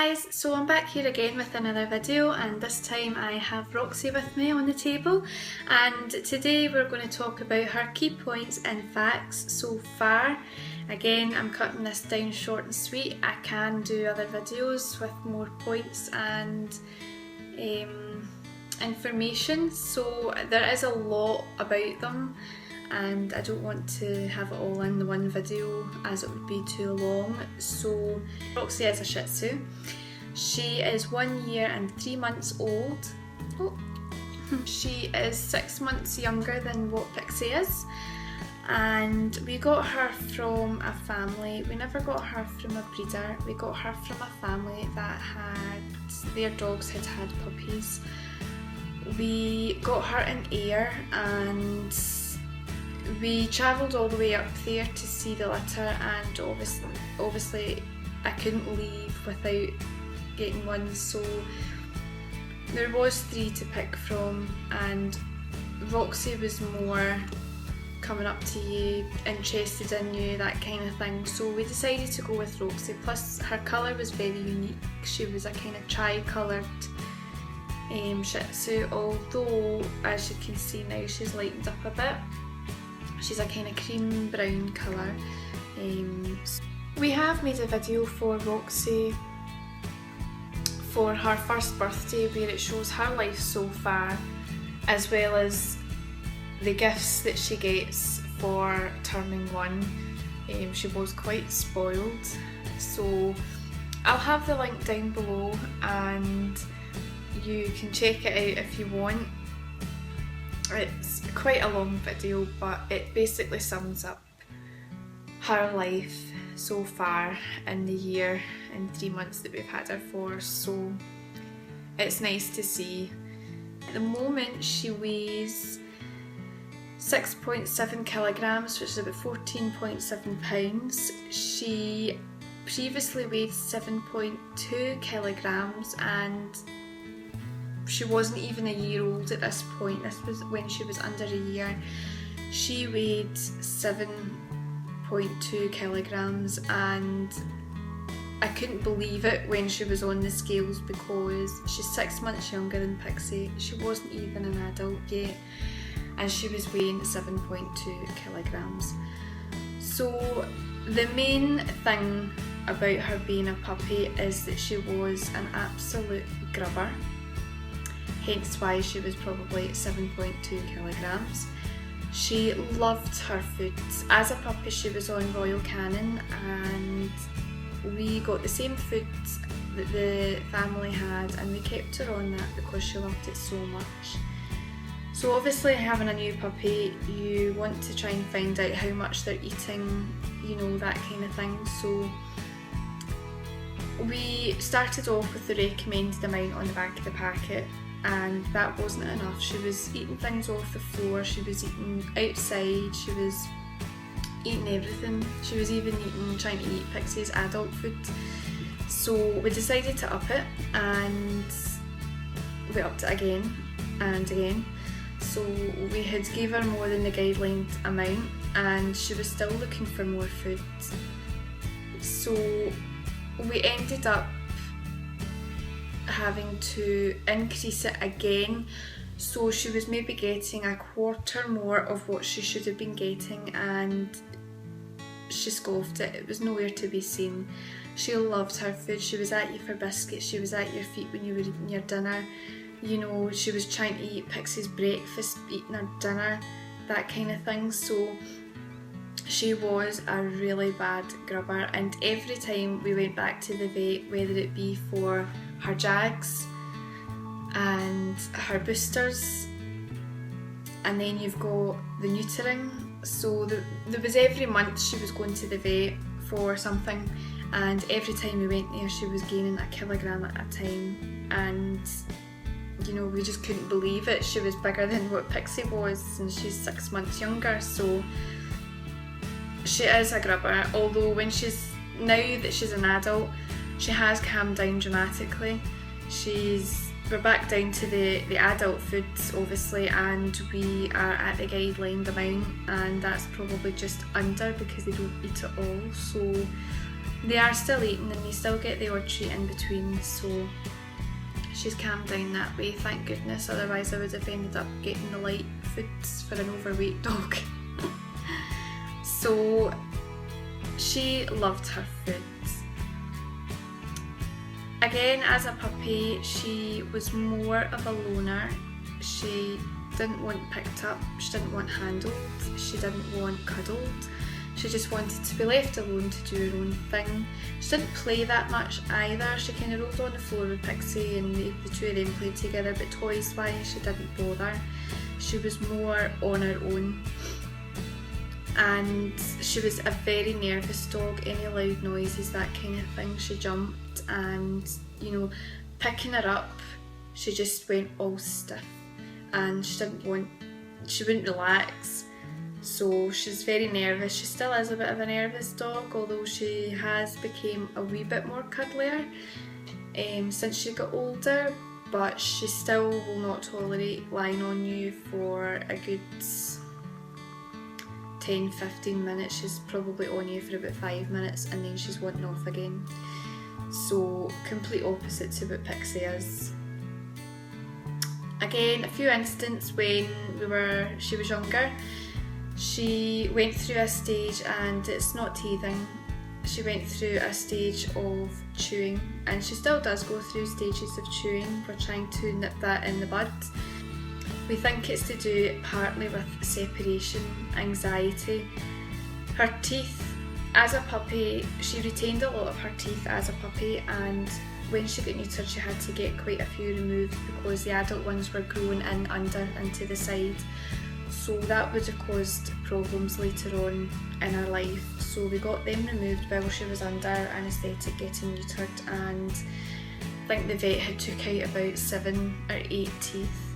guys, so I'm back here again with another video, and this time I have Roxy with me on the table, and today we're going to talk about her key points and facts so far. Again, I'm cutting this down short and sweet. I can do other videos with more points and information, so there is a lot about them and I don't want to have it all in the one video as it would be too long. So Roxy is a Shih Tzu. She is 1 year and 3 months old. She is 6 months younger than what Pixie is, and we got her from a family. We never got her from a breeder. We got her from a family that their dogs had had puppies. We got her in Ayr and we travelled all the way up there to see the litter, and obviously I couldn't leave without getting one, so there was 3 to pick from, and Roxy was more coming up to you, interested in you, that kind of thing, so we decided to go with Roxy. Plus her colour was very unique. She was a kind of tri-coloured Shih Tzu, although as you can see now she's lightened up a bit. She's a kind of cream brown colour. We have made a video for Roxy for her first birthday where it shows her life so far, as well as the gifts that she gets for turning 1. She was quite spoiled, so I'll have the link down below and you can check it out if you want. It's quite a long video, but it basically sums up her life so far in the year and 3 months that we've had her for, so it's nice to see. At the moment she weighs 6.7 kilograms, which is about 14.7 pounds. She previously weighed 7.2 kilograms and she wasn't even a year old at this point. This was when she was under a year. She weighed 7.2 kilograms and I couldn't believe it when she was on the scales because she's 6 months younger than Pixie. She wasn't even an adult yet and she was weighing 7.2 kilograms. So the main thing about her being a puppy is that she was an absolute grubber. Hence why she was probably 7.2 kilograms. She loved her food. As a puppy she was on Royal Canin and we got the same food that the family had and we kept her on that because she loved it so much. So obviously having a new puppy, you want to try and find out how much they're eating, you know, that kind of thing. So we started off with the recommended amount on the back of the packet, and that wasn't enough. She was eating things off the floor, she was eating outside, she was eating everything. She was even trying to eat Pixie's adult food. So we decided to up it and we upped it again and again. So we had gave her more than the guideline amount and she was still looking for more food. So we ended up having to increase it again, so she was maybe getting a quarter more of what she should have been getting and she scoffed it. It was nowhere to be seen. She loved her food. She was at you for biscuits, she was at your feet when you were eating your dinner, you know, she was trying to eat Pixie's breakfast, eating her dinner, that kind of thing. So she was a really bad grubber, and every time we went back to the vet, whether it be for her jags and her boosters, and then you've got the neutering, so there was every month she was going to the vet for something, and every time we went there she was gaining a kilogram at a time, and you know, we just couldn't believe it. She was bigger than what Pixie was and she's 6 months younger, so she is a grubber, although now that she's an adult, she has calmed down dramatically. We're back down to the adult foods obviously, and we are at the guidelined amount, and that's probably just under because they don't eat it all. So they are still eating and they still get the odd treat in between, so she's calmed down that way, thank goodness, otherwise I would have ended up getting the light foods for an overweight dog. So she loved her foods. Again, as a puppy, she was more of a loner. She didn't want picked up, she didn't want handled, she didn't want cuddled. She just wanted to be left alone to do her own thing. She didn't play that much either. She kind of rolled on the floor with Pixie and the two of them played together, but toys wise she didn't bother. She was more on her own. And she was a very nervous dog. Any loud noises, that kind of thing, she jumped, and you know, picking her up, she just went all stiff and she wouldn't relax. So she's very nervous. She still is a bit of a nervous dog, although she has become a wee bit more cuddlier since she got older, but she still will not tolerate lying on you for a good 10-15 minutes. She's probably on you for about 5 minutes and then she's wanting off again. So complete opposite to what Pixie is. Again, a few instances when she was younger, she went through a stage, and it's not teething, she went through a stage of chewing, and she still does go through stages of chewing. We're trying to nip that in the bud. We think it's to do partly with separation anxiety. Her teeth, as a puppy, she retained a lot of her teeth as a puppy, and when she got neutered she had to get quite a few removed because the adult ones were growing in under and to the side. So that would have caused problems later on in her life. So we got them removed while she was under anaesthetic getting neutered, and I think the vet had took out about 7 or 8 teeth,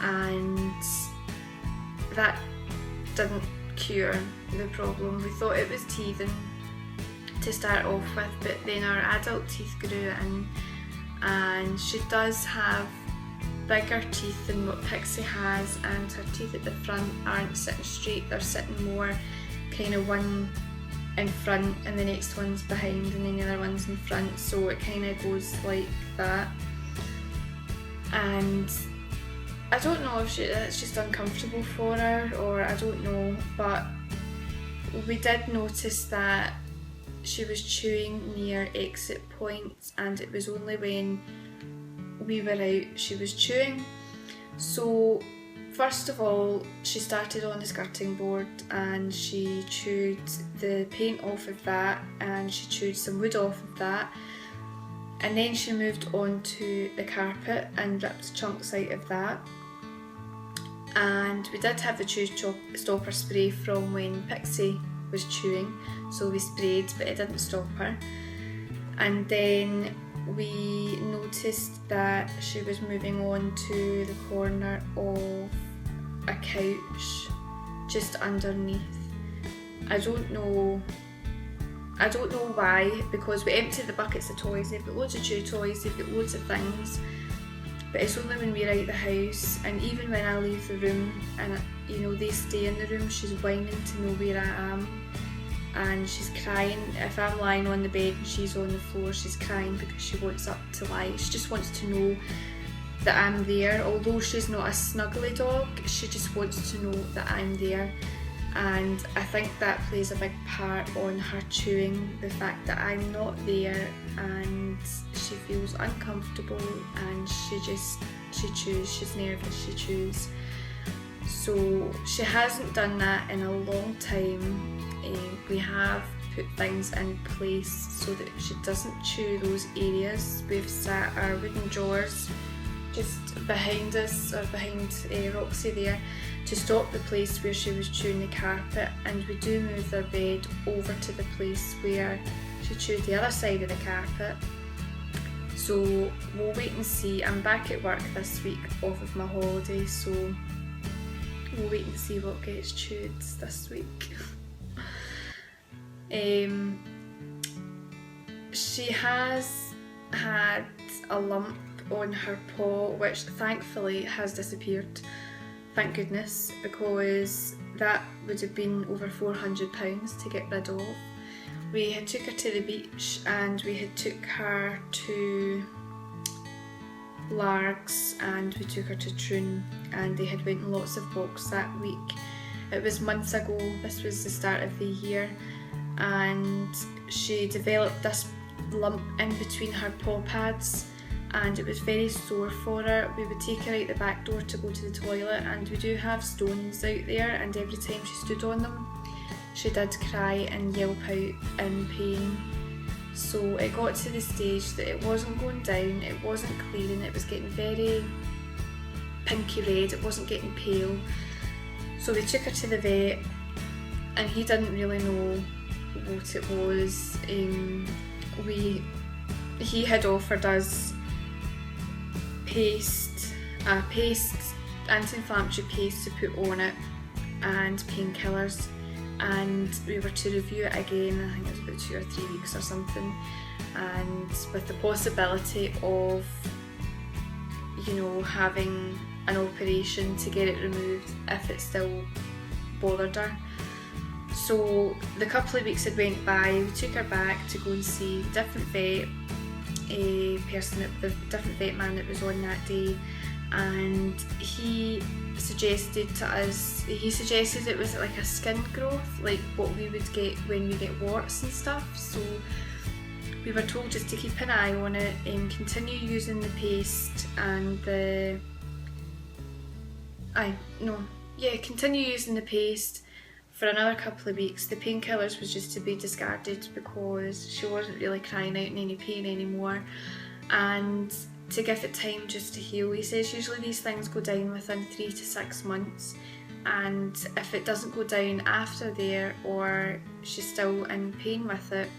and that didn't cure the problem. We thought it was teething to start off with, but then our adult teeth grew in, and she does have bigger teeth than what Pixie has, and her teeth at the front aren't sitting straight, they're sitting more kind of one in front and the next one's behind and then the other one's in front, so it kind of goes like that. And I don't know if it's just uncomfortable for her, or I don't know, but we did notice that she was chewing near exit points, and it was only when we were out she was chewing. So first of all, she started on the skirting board and she chewed the paint off of that, and she chewed some wood off of that, and then she moved on to the carpet and ripped chunks out of that. And we did have the chew stopper spray from when Pixie was chewing, so we sprayed, but it didn't stop her. And then we noticed that she was moving on to the corner of a couch just underneath. I don't know why, because we emptied the buckets of toys. They've got loads of chew toys, they've got loads of things, but it's only when we're out the house, and even when I leave the room and they stay in the room, she's whining to know where I am, and she's crying. If I'm lying on the bed and she's on the floor, she's crying because she wants up to lie. She just wants to know that I'm there. Although she's not a snuggly dog, she just wants to know that I'm there, and I think that plays a big part on her chewing, the fact that I'm not there, and she feels uncomfortable and she chews, she's nervous, she chews. So she hasn't done that in a long time. We have put things in place so that she doesn't chew those areas. We've sat our wooden drawers just behind us, or behind Roxy there, to stop the place where she was chewing the carpet, and we do move their bed over to the place where she chewed the other side of the carpet. So we'll wait and see. I'm back at work this week off of my holiday, so we'll wait and see what gets chewed this week. She has had a lump on her paw, which thankfully has disappeared, thank goodness, because that would have been over £400 to get rid of. we had took her to the beach and we had took her to Largs and we took her to Troon, and they had went on lots of walks that week. It was months ago, this was the start of the year, and she developed this lump in between her paw pads and it was very sore for her. We would take her out the back door to go to the toilet, and we do have stones out there, and every time she stood on them she did cry and yelp out in pain. So it got to the stage that it wasn't going down, it wasn't clearing, it was getting very pinky red, it wasn't getting pale. So we took her to the vet and he didn't really know what it was. He had offered us anti-inflammatory paste to put on it and painkillers, and we were to review it again, I think it was about 2 or 3 weeks or something, and with the possibility of, you know, having an operation to get it removed if it still bothered her. So the couple of weeks had went by, we took her back to go and see a different vet, the different vet man that was on that day, and he suggested it was like a skin growth, like what we would get when we get warts and stuff. So we were told just to keep an eye on it and continue using the paste and continue using the paste for another couple of weeks. The painkillers was just to be discarded because she wasn't really crying out in any pain anymore, and to give it time just to heal. He says usually these things go down within 3 to 6 months, and if it doesn't go down after there or she's still in pain with it,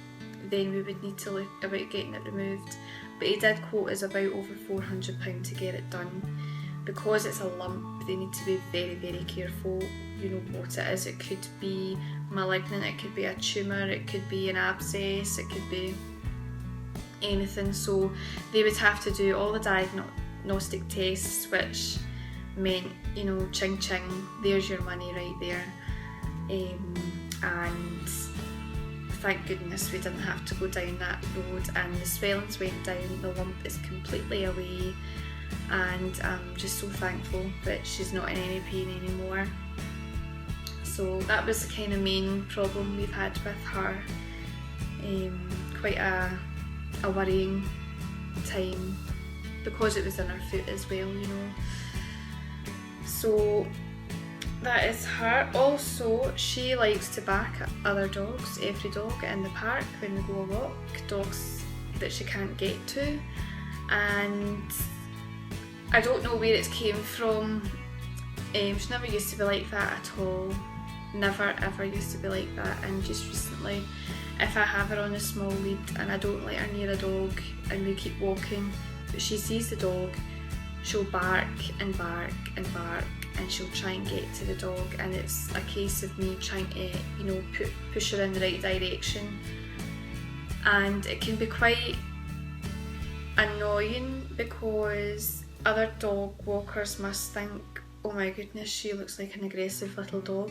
then we would need to look about getting it removed. But he did quote us about over £400 to get it done. Because it's a lump, they need to be very, very careful, you know, what it is. It could be malignant, it could be a tumour, it could be an abscess, it could be anything. So they would have to do all the diagnostic tests, which meant, you know, ching ching, there's your money right there. And thank goodness we didn't have to go down that road, and the swellings went down, the lump is completely away, and I'm just so thankful that she's not in any pain anymore. So that was the kind of main problem we've had with her. Quite a worrying time because it was in her foot as well, you know. So that is her. Also, she likes to back other dogs, every dog in the park when we go a walk, dogs that she can't get to, and I don't know where it came from. She never used to be like that at all, never ever used to be like that, and just recently, if I have her on a small lead and I don't let her near a dog and we keep walking, but she sees the dog, she'll bark and bark and bark, and she'll try and get to the dog, and it's a case of me trying to, you know, push her in the right direction, and it can be quite annoying because other dog walkers must think, oh my goodness, she looks like an aggressive little dog,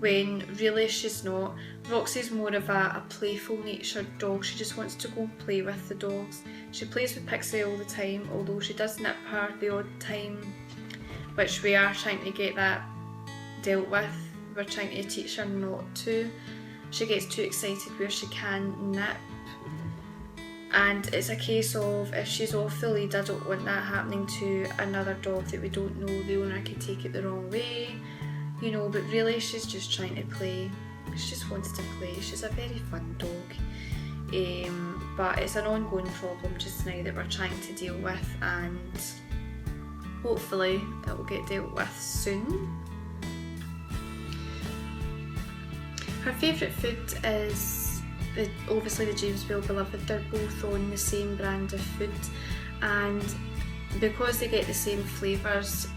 when really she's not. Roxy's more of a playful natured dog. She just wants to go and play with the dogs. She plays with Pixie all the time, although she does nip her the odd time, which we are trying to get that dealt with. We're trying to teach her not to. She gets too excited where she can nip, and it's a case of if she's off the lead, I don't want that happening to another dog that we don't know. The owner could take it the wrong way, you know, but really she's just trying to play. She just wants to play. She's a very fun dog, but it's an ongoing problem just now that we're trying to deal with, and hopefully it will get dealt with soon. Her favourite food is obviously the Jamesville Beloved. They're both on the same brand of food, and because they get the same flavours,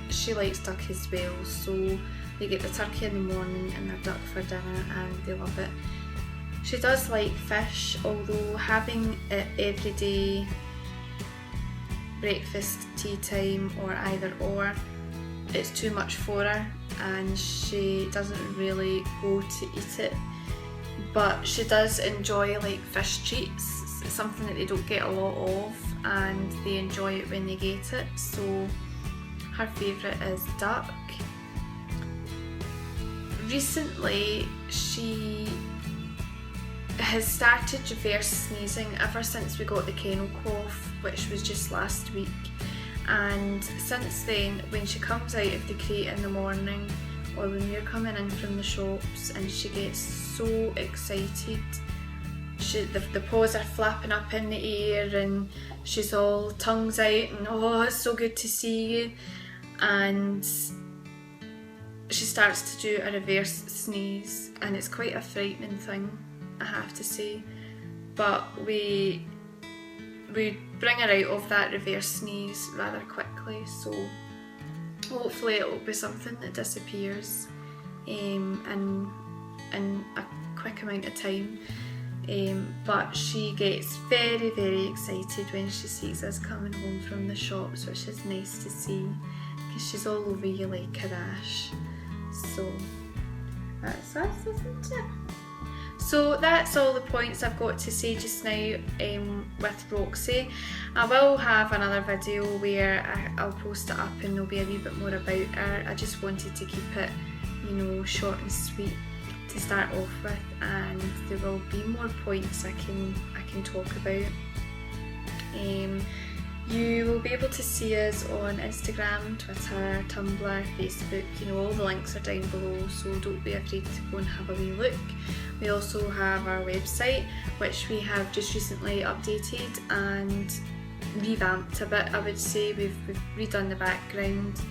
she likes duck as well. So they get the turkey in the morning and their duck for dinner, and they love it. She does like fish, although having it every day, breakfast, tea time, or either or, it's too much for her, and she doesn't really go to eat it. but she does enjoy like fish treats. It's something that they don't get a lot of, and they enjoy it when they get it, so her favourite is duck. Recently she has started reverse sneezing ever since we got the kennel cough, which was just last week, and since then when she comes out of the crate in the morning or when we're coming in from the shops and she gets so excited, the paws are flapping up in the air and she's all tongues out and oh, it's so good to see you, and she starts to do a reverse sneeze, and it's quite a frightening thing, I have to say, but we bring her out of that reverse sneeze rather quickly, so hopefully it will be something that disappears in a quick amount of time. But she gets very, very excited when she sees us coming home from the shops, which is nice to see because she's all over you like a rash. So that's us, isn't it? So that's all the points I've got to say just now with Roxy. I will have another video where I'll post it up and there'll be a wee bit more about her. I just wanted to keep it, you know, short and sweet to start off with, and there will be more points I can talk about. You will be able to see us on Instagram, Twitter, Tumblr, Facebook, you know, all the links are down below, so don't be afraid to go and have a wee look. We also have our website, which we have just recently updated and revamped a bit, I would say. We've redone the background,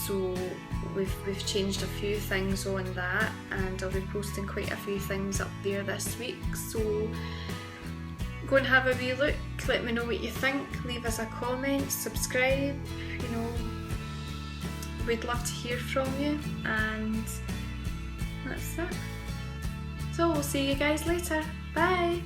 so we've changed a few things on that, and I'll be posting quite a few things up there this week, so go and have a wee look, let me know what you think, leave us a comment, subscribe, you know, we'd love to hear from you, and that's it. So we'll see you guys later, bye!